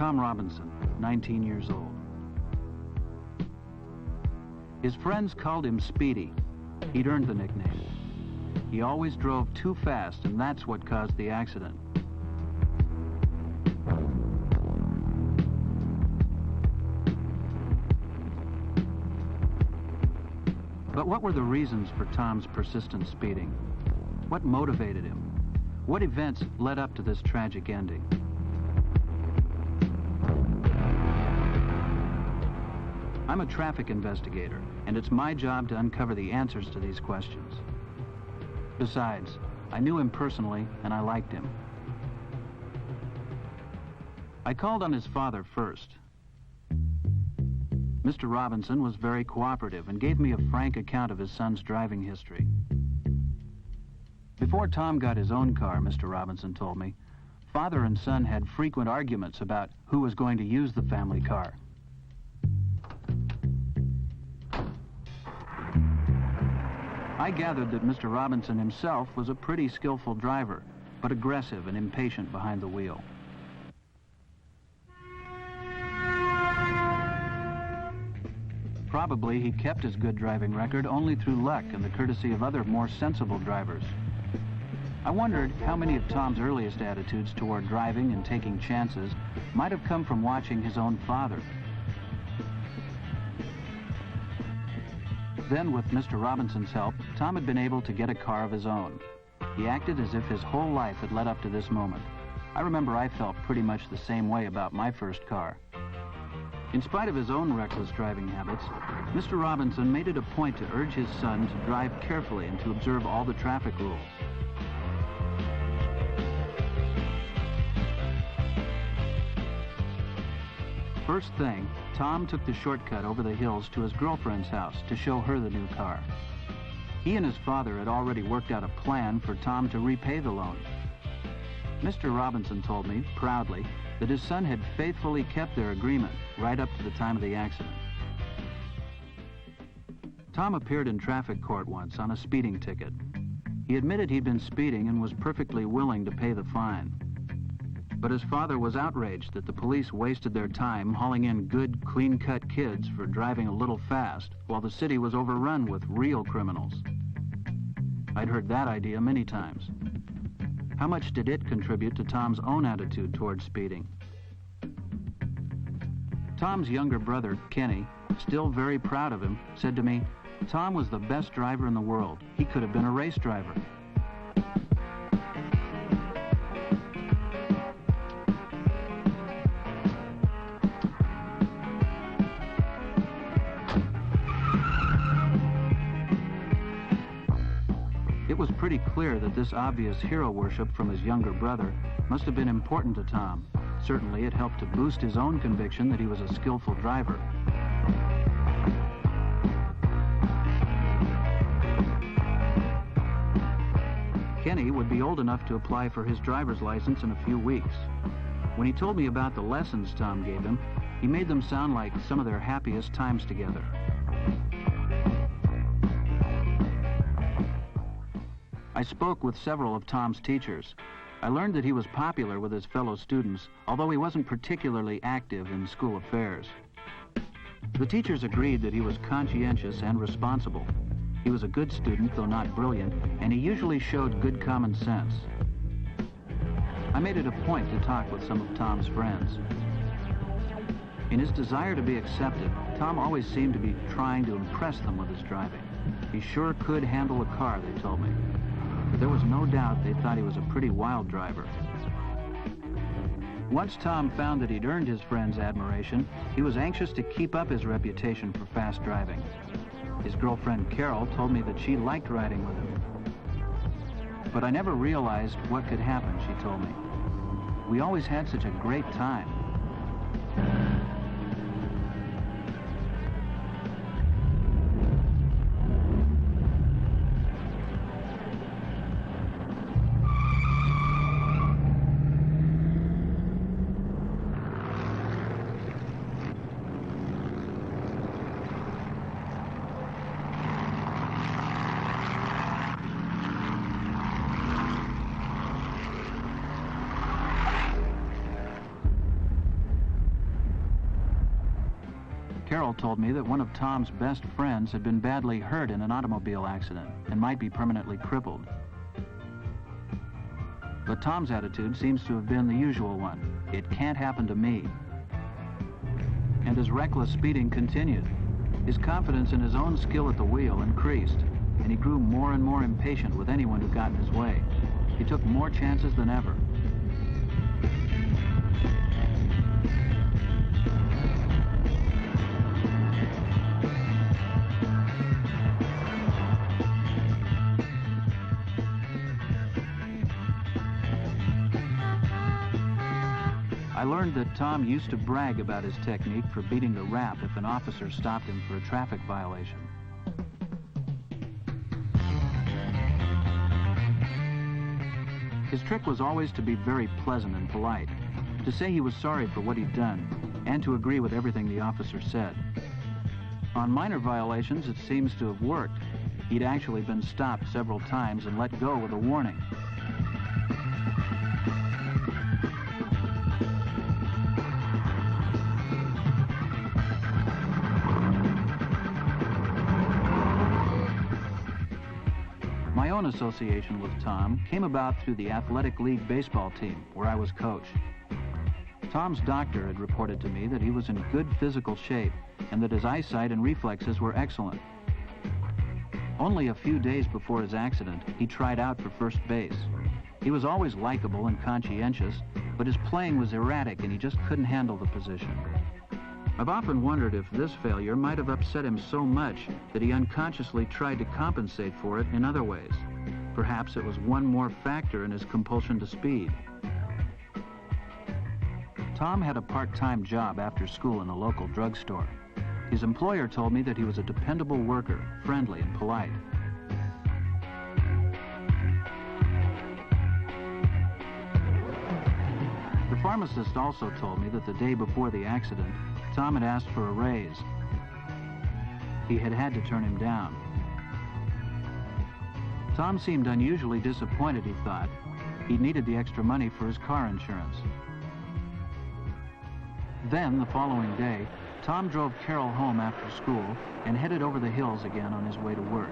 Tom Robinson, 19 years old. His friends called him Speedy. He'd earned the nickname. He always drove too fast, and that's what caused the accident. But what were the reasons for Tom's persistent speeding? What motivated him? What events led up to this tragic ending? I'm a traffic investigator, and it's my job to uncover the answers to these questions. Besides, I knew him personally, and I liked him. I called on his father first. Mr. Robinson was very cooperative and gave me a frank account of his son's driving history. Before Tom got his own car, Mr. Robinson told me, father and son had frequent arguments about who was going to use the family car. I gathered that Mr. Robinson himself was a pretty skillful driver, but aggressive and impatient behind the wheel. Probably he kept his good driving record only through luck and the courtesy of other more sensible drivers. I wondered how many of Tom's earliest attitudes toward driving and taking chances might have come from watching his own father. Then, with Mr. Robinson's help, Tom had been able to get a car of his own. He acted as if his whole life had led up to this moment. I remember I felt pretty much the same way about my first car. In spite of his own reckless driving habits, Mr. Robinson made it a point to urge his son to drive carefully and to observe all the traffic rules. First thing, Tom took the shortcut over the hills to his girlfriend's house to show her the new car. He and his father had already worked out a plan for Tom to repay the loan. Mr. Robinson told me, proudly, that his son had faithfully kept their agreement right up to the time of the accident. Tom appeared in traffic court once on a speeding ticket. He admitted he'd been speeding and was perfectly willing to pay the fine. But his father was outraged that the police wasted their time hauling in good, clean-cut kids for driving a little fast while the city was overrun with real criminals. I'd heard that idea many times. How much did it contribute to Tom's own attitude toward speeding? Tom's younger brother, Kenny, still very proud of him, said to me, "Tom was the best driver in the world. He could have been a race driver." It was pretty clear that this obvious hero worship from his younger brother must have been important to Tom. Certainly, it helped to boost his own conviction that he was a skillful driver. Kenny would be old enough to apply for his driver's license in a few weeks. When he told me about the lessons Tom gave him, he made them sound like some of their happiest times together. I spoke with several of Tom's teachers. I learned that he was popular with his fellow students, although he wasn't particularly active in school affairs. The teachers agreed that he was conscientious and responsible. He was a good student, though not brilliant, and he usually showed good common sense. I made it a point to talk with some of Tom's friends. In his desire to be accepted, Tom always seemed to be trying to impress them with his driving. He sure could handle a car, they told me. But there was no doubt they thought he was a pretty wild driver. Once Tom found that he'd earned his friends' admiration, he was anxious to keep up his reputation for fast driving. His girlfriend Carol told me that she liked riding with him. But I never realized what could happen, she told me. We always had such a great time. Carol told me that one of Tom's best friends had been badly hurt in an automobile accident and might be permanently crippled. But Tom's attitude seems to have been the usual one. It can't happen to me. And his reckless speeding continued. His confidence in his own skill at the wheel increased, and he grew more and more impatient with anyone who got in his way. He took more chances than ever. I learned that Tom used to brag about his technique for beating the rap if an officer stopped him for a traffic violation. His trick was always to be very pleasant and polite, to say he was sorry for what he'd done, and to agree with everything the officer said. On minor violations, it seems to have worked. He'd actually been stopped several times and let go with a warning. My own association with Tom came about through the Athletic League baseball team, where I was coach. Tom's doctor had reported to me that he was in good physical shape and that his eyesight and reflexes were excellent. Only a few days before his accident, he tried out for first base. He was always likable and conscientious, but his playing was erratic and he just couldn't handle the position. I've often wondered if this failure might have upset him so much that he unconsciously tried to compensate for it in other ways. Perhaps it was one more factor in his compulsion to speed. Tom had a part-time job after school in a local drugstore. His employer told me that he was a dependable worker, friendly and polite. The pharmacist also told me that the day before the accident, Tom had asked for a raise. He had had to turn him down. Tom seemed unusually disappointed, he thought. He needed the extra money for his car insurance. Then, the following day, Tom drove Carol home after school and headed over the hills again on his way to work.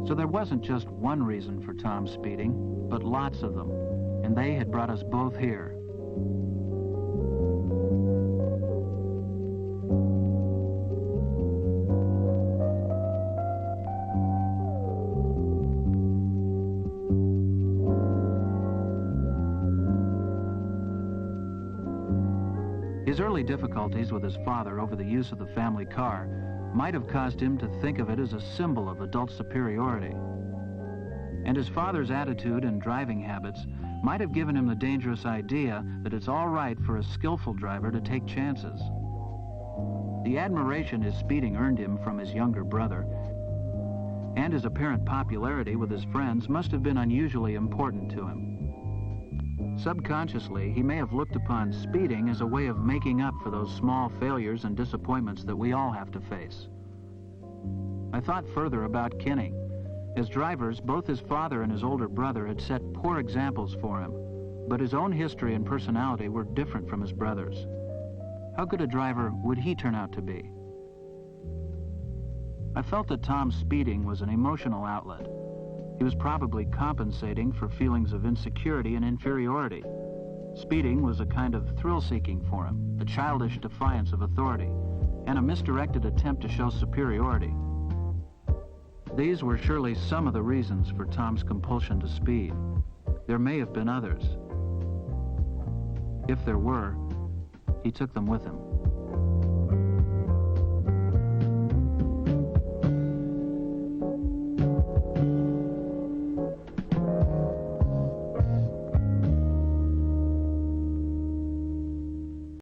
So there wasn't just one reason for Tom's speeding, but lots of them, and they had brought us both here. His early difficulties with his father over the use of the family car might have caused him to think of it as a symbol of adult superiority. And his father's attitude and driving habits might have given him the dangerous idea that it's all right for a skillful driver to take chances. The admiration his speeding earned him from his younger brother and his apparent popularity with his friends must have been unusually important to him. Subconsciously, he may have looked upon speeding as a way of making up for those small failures and disappointments that we all have to face. I thought further about Kenny. As drivers, both his father and his older brother had set poor examples for him, but his own history and personality were different from his brother's. How good a driver would he turn out to be? I felt that Tom's speeding was an emotional outlet. He was probably compensating for feelings of insecurity and inferiority. Speeding was a kind of thrill-seeking for him, a childish defiance of authority, and a misdirected attempt to show superiority. These were surely some of the reasons for Tom's compulsion to speed. There may have been others. If there were, he took them with him.